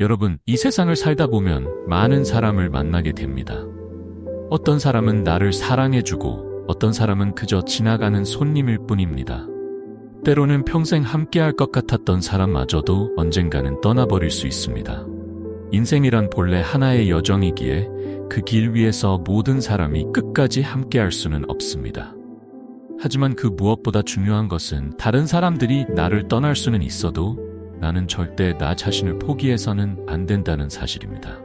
여러분, 이 세상을 살다 보면 많은 사람을 만나게 됩니다. 어떤 사람은 나를 사랑해주고 어떤 사람은 그저 지나가는 손님일 뿐입니다. 때로는 평생 함께할 것 같았던 사람마저도 언젠가는 떠나버릴 수 있습니다. 인생이란 본래 하나의 여정이기에 그 길 위에서 모든 사람이 끝까지 함께할 수는 없습니다. 하지만 그 무엇보다 중요한 것은 다른 사람들이 나를 떠날 수는 있어도 나는 절대 나 자신을 포기해서는 안 된다는 사실입니다.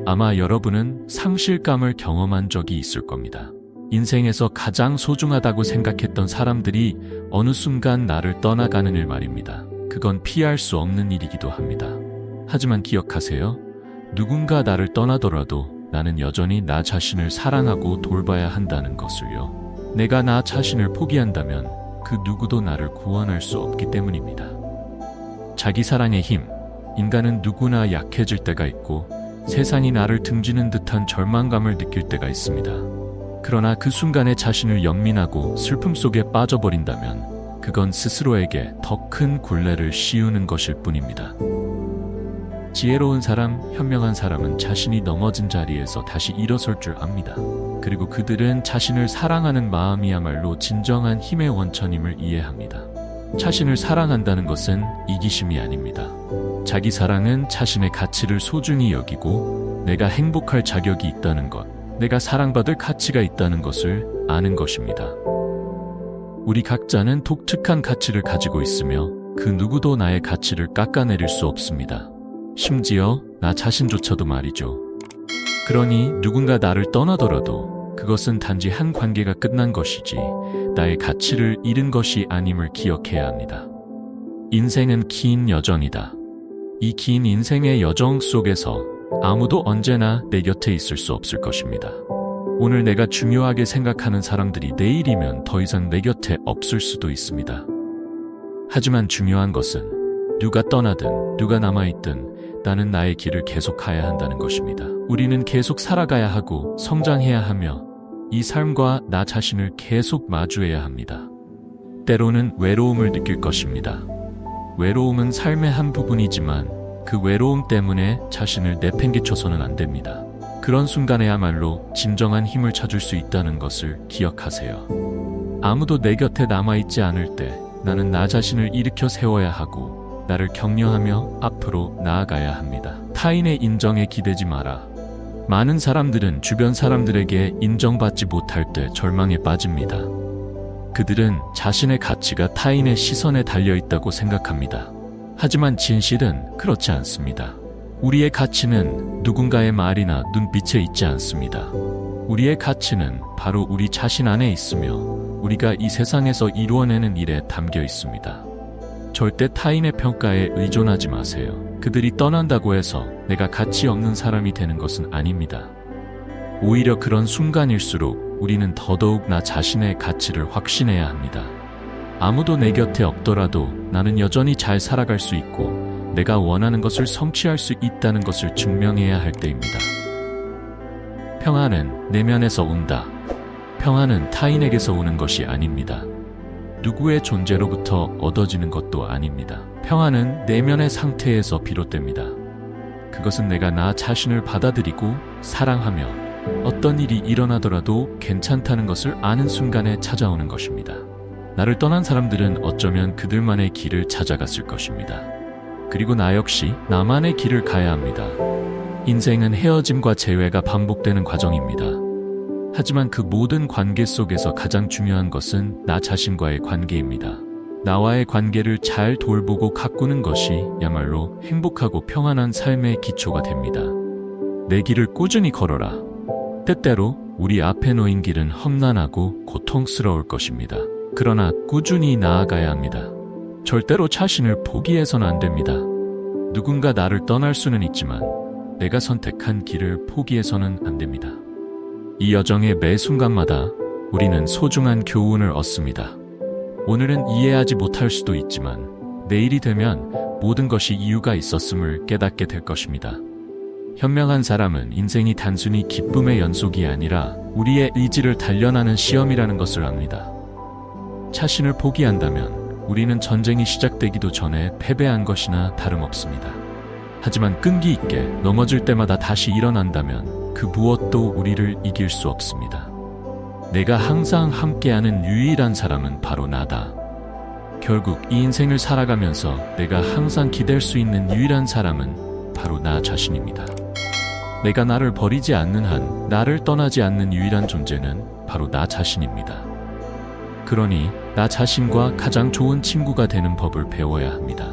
아마 여러분은 상실감을 경험한 적이 있을 겁니다. 인생에서 가장 소중하다고 생각했던 사람들이 어느 순간 나를 떠나가는 일 말입니다. 그건 피할 수 없는 일이기도 합니다. 하지만 기억하세요. 누군가 나를 떠나더라도 나는 여전히 나 자신을 사랑하고 돌봐야 한다는 것을요. 내가 나 자신을 포기한다면 그 누구도 나를 구원할 수 없기 때문입니다. 자기 사랑의 힘. 인간은 누구나 약해질 때가 있고 세상이 나를 등지는 듯한 절망감을 느낄 때가 있습니다. 그러나 그 순간에 자신을 연민하고 슬픔 속에 빠져버린다면 그건 스스로에게 더 큰 굴레를 씌우는 것일 뿐입니다. 지혜로운 사람, 현명한 사람은 자신이 넘어진 자리에서 다시 일어설 줄 압니다. 그리고 그들은 자신을 사랑하는 마음이야말로 진정한 힘의 원천임을 이해합니다. 자신을 사랑한다는 것은 이기심이 아닙니다. 자기 사랑은 자신의 가치를 소중히 여기고 내가 행복할 자격이 있다는 것, 내가 사랑받을 가치가 있다는 것을 아는 것입니다. 우리 각자는 독특한 가치를 가지고 있으며 그 누구도 나의 가치를 깎아내릴 수 없습니다. 심지어 나 자신조차도 말이죠. 그러니 누군가 나를 떠나더라도 그것은 단지 한 관계가 끝난 것이지 나의 가치를 잃은 것이 아님을 기억해야 합니다. 인생은 긴 여정이다. 이 긴 인생의 여정 속에서 아무도 언제나 내 곁에 있을 수 없을 것입니다. 오늘 내가 중요하게 생각하는 사람들이 내일이면 더 이상 내 곁에 없을 수도 있습니다. 하지만 중요한 것은 누가 떠나든 누가 남아있든 나는 나의 길을 계속 가야 한다는 것입니다. 우리는 계속 살아가야 하고 성장해야 하며 이 삶과 나 자신을 계속 마주해야 합니다. 때로는 외로움을 느낄 것입니다. 외로움은 삶의 한 부분이지만 그 외로움 때문에 자신을 내팽개쳐서는 안 됩니다. 그런 순간에야말로 진정한 힘을 찾을 수 있다는 것을 기억하세요. 아무도 내 곁에 남아있지 않을 때 나는 나 자신을 일으켜 세워야 하고 나를 격려하며 앞으로 나아가야 합니다. 타인의 인정에 기대지 마라. 많은 사람들은 주변 사람들에게 인정받지 못할 때 절망에 빠집니다. 그들은 자신의 가치가 타인의 시선에 달려있다고 생각합니다. 하지만 진실은 그렇지 않습니다. 우리의 가치는 누군가의 말이나 눈빛에 있지 않습니다. 우리의 가치는 바로 우리 자신 안에 있으며 우리가 이 세상에서 이루어내는 일에 담겨 있습니다. 절대 타인의 평가에 의존하지 마세요. 그들이 떠난다고 해서 내가 가치 없는 사람이 되는 것은 아닙니다. 오히려 그런 순간일수록 우리는 더더욱 나 자신의 가치를 확신해야 합니다. 아무도 내 곁에 없더라도 나는 여전히 잘 살아갈 수 있고 내가 원하는 것을 성취할 수 있다는 것을 증명해야 할 때입니다. 평안은 내면에서 온다. 평안은 타인에게서 오는 것이 아닙니다. 누구의 존재로부터 얻어지는 것도 아닙니다. 평안은 내면의 상태에서 비롯됩니다. 그것은 내가 나 자신을 받아들이고 사랑하며 어떤 일이 일어나더라도 괜찮다는 것을 아는 순간에 찾아오는 것입니다. 나를 떠난 사람들은 어쩌면 그들만의 길을 찾아갔을 것입니다. 그리고 나 역시 나만의 길을 가야 합니다. 인생은 헤어짐과 재회가 반복되는 과정입니다. 하지만 그 모든 관계 속에서 가장 중요한 것은 나 자신과의 관계입니다. 나와의 관계를 잘 돌보고 가꾸는 것이 야말로 행복하고 평안한 삶의 기초가 됩니다. 내 길을 꾸준히 걸어라. 때때로 우리 앞에 놓인 길은 험난하고 고통스러울 것입니다. 그러나 꾸준히 나아가야 합니다. 절대로 자신을 포기해서는 안 됩니다. 누군가 나를 떠날 수는 있지만 내가 선택한 길을 포기해서는 안 됩니다. 이 여정의 매 순간마다 우리는 소중한 교훈을 얻습니다. 오늘은 이해하지 못할 수도 있지만 내일이 되면 모든 것이 이유가 있었음을 깨닫게 될 것입니다. 현명한 사람은 인생이 단순히 기쁨의 연속이 아니라 우리의 의지를 단련하는 시험이라는 것을 압니다. 자신을 포기한다면 우리는 전쟁이 시작되기도 전에 패배한 것이나 다름없습니다. 하지만 끈기 있게 넘어질 때마다 다시 일어난다면 그 무엇도 우리를 이길 수 없습니다. 내가 항상 함께하는 유일한 사람은 바로 나다. 결국 이 인생을 살아가면서 내가 항상 기댈 수 있는 유일한 사람은 바로 나 자신입니다. 내가 나를 버리지 않는 한, 나를 떠나지 않는 유일한 존재는 바로 나 자신입니다. 그러니 나 자신과 가장 좋은 친구가 되는 법을 배워야 합니다.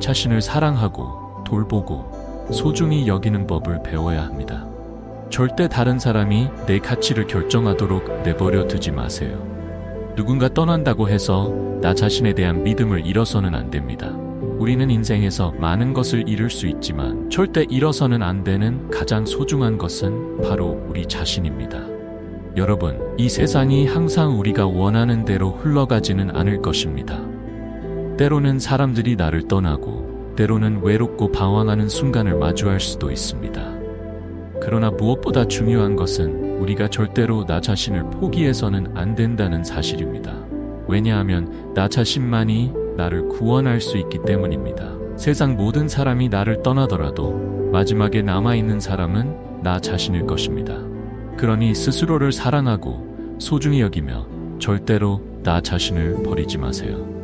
자신을 사랑하고 돌보고 소중히 여기는 법을 배워야 합니다. 절대 다른 사람이 내 가치를 결정하도록 내버려 두지 마세요. 누군가 떠난다고 해서 나 자신에 대한 믿음을 잃어서는 안 됩니다. 우리는 인생에서 많은 것을 잃을 수 있지만 절대 잃어서는 안 되는 가장 소중한 것은 바로 우리 자신입니다. 여러분, 이 세상이 항상 우리가 원하는 대로 흘러가지는 않을 것입니다. 때로는 사람들이 나를 떠나고 때로는 외롭고 방황하는 순간을 마주할 수도 있습니다. 그러나 무엇보다 중요한 것은 우리가 절대로 나 자신을 포기해서는 안 된다는 사실입니다. 왜냐하면 나 자신만이 나를 구원할 수 있기 때문입니다. 세상 모든 사람이 나를 떠나더라도 마지막에 남아있는 사람은 나 자신일 것입니다. 그러니 스스로를 사랑하고 소중히 여기며 절대로 나 자신을 버리지 마세요.